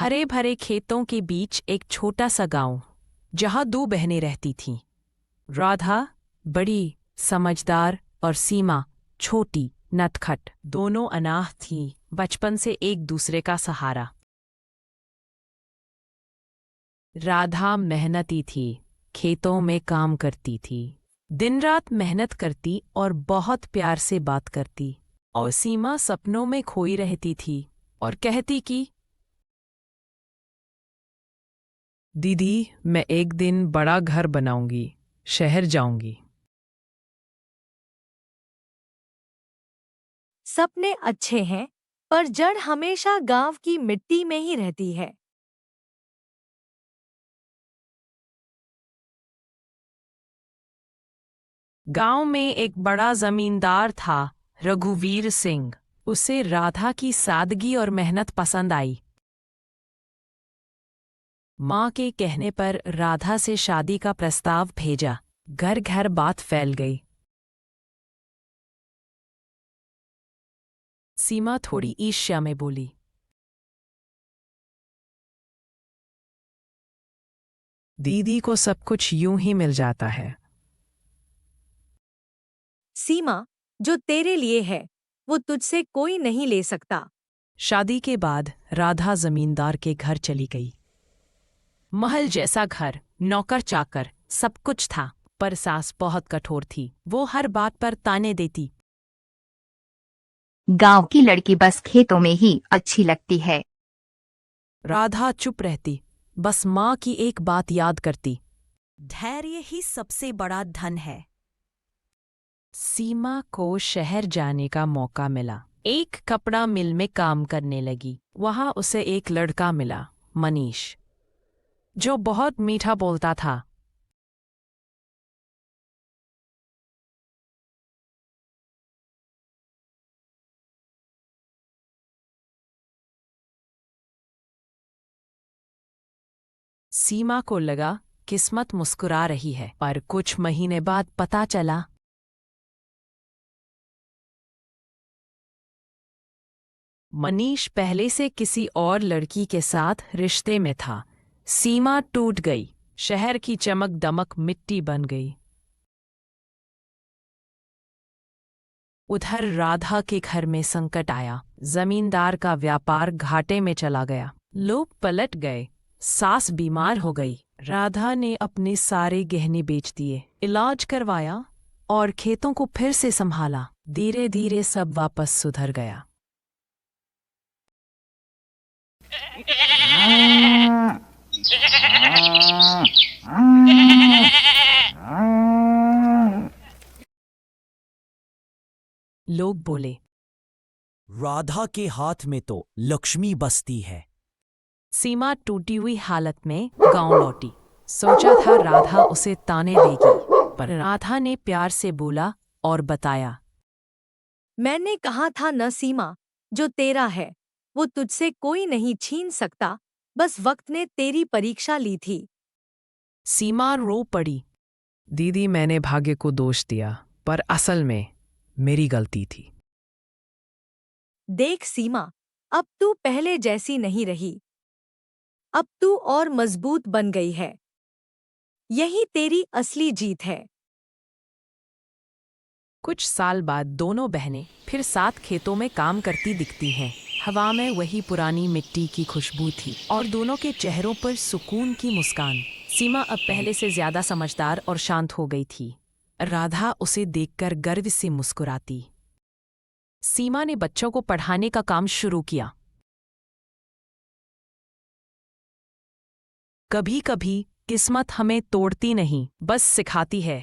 हरे भरे खेतों के बीच एक छोटा सा गांव, जहां दो बहनें रहती थीं। राधा बड़ी, समझदार, और सीमा छोटी, नटखट। दोनों अनाथ थीं, बचपन से एक दूसरे का सहारा। राधा मेहनती थी, खेतों में काम करती थी, दिन रात मेहनत करती और बहुत प्यार से बात करती। और सीमा सपनों में खोई रहती थी और कहती कि दीदी, मैं एक दिन बड़ा घर बनाऊंगी, शहर जाऊंगी। सपने अच्छे हैं, पर जड़ हमेशा गांव की मिट्टी में ही रहती है। गांव में एक बड़ा जमींदार था, रघुवीर सिंह। उसे राधा की सादगी और मेहनत पसंद आई। माँ के कहने पर राधा से शादी का प्रस्ताव भेजा। घर घर बात फैल गई। सीमा थोड़ी ईर्ष्या में बोली, दीदी को सब कुछ यूं ही मिल जाता है। सीमा, जो तेरे लिए है, वो तुझसे कोई नहीं ले सकता। शादी के बाद राधा जमींदार के घर चली गई। महल जैसा घर, नौकर चाकर, सब कुछ था। पर सास बहुत कठोर थी। वो हर बात पर ताने देती। गांव की लड़की बस खेतों में ही अच्छी लगती है। राधा चुप रहती, बस माँ की एक बात याद करती, धैर्य ही सबसे बड़ा धन है। सीमा को शहर जाने का मौका मिला। एक कपड़ा मिल में काम करने लगी। वहां उसे एक लड़का मिला, मनीष, जो बहुत मीठा बोलता था। सीमा को लगा किस्मत मुस्कुरा रही है, पर कुछ महीने बाद पता चला मनीष पहले से किसी और लड़की के साथ रिश्ते में था। सीमा टूट गई। शहर की चमक दमक मिट्टी बन गई। उधर राधा के घर में संकट आया। जमींदार का व्यापार घाटे में चला गया। लोग पलट गए। सास बीमार हो गई। राधा ने अपने सारे गहने बेच दिए, इलाज करवाया और खेतों को फिर से संभाला। धीरे धीरे सब वापस सुधर गया। लोग बोले, राधा के हाथ में तो लक्ष्मी बसती है। सीमा टूटी हुई हालत में गांव लौटी। सोचा था राधा उसे ताने देगी, पर राधा ने प्यार से बोला और बताया, मैंने कहा था न सीमा, जो तेरा है वो तुझसे कोई नहीं छीन सकता। बस वक्त ने तेरी परीक्षा ली थी। सीमा रो पड़ी, दीदी, मैंने भाग्य को दोष दिया, पर असल में मेरी गलती थी। देख सीमा, अब तू पहले जैसी नहीं रही। अब तू और मजबूत बन गई है। यही तेरी असली जीत है। कुछ साल बाद दोनों बहनें फिर साथ खेतों में काम करती दिखती हैं। हवा में वही पुरानी मिट्टी की खुशबू थी और दोनों के चेहरों पर सुकून की मुस्कान। सीमा अब पहले से ज्यादा समझदार और शांत हो गई थी। राधा उसे देखकर गर्व से मुस्कुराती। सीमा ने बच्चों को पढ़ाने का काम शुरू किया। कभी कभी किस्मत हमें तोड़ती नहीं, बस सिखाती है।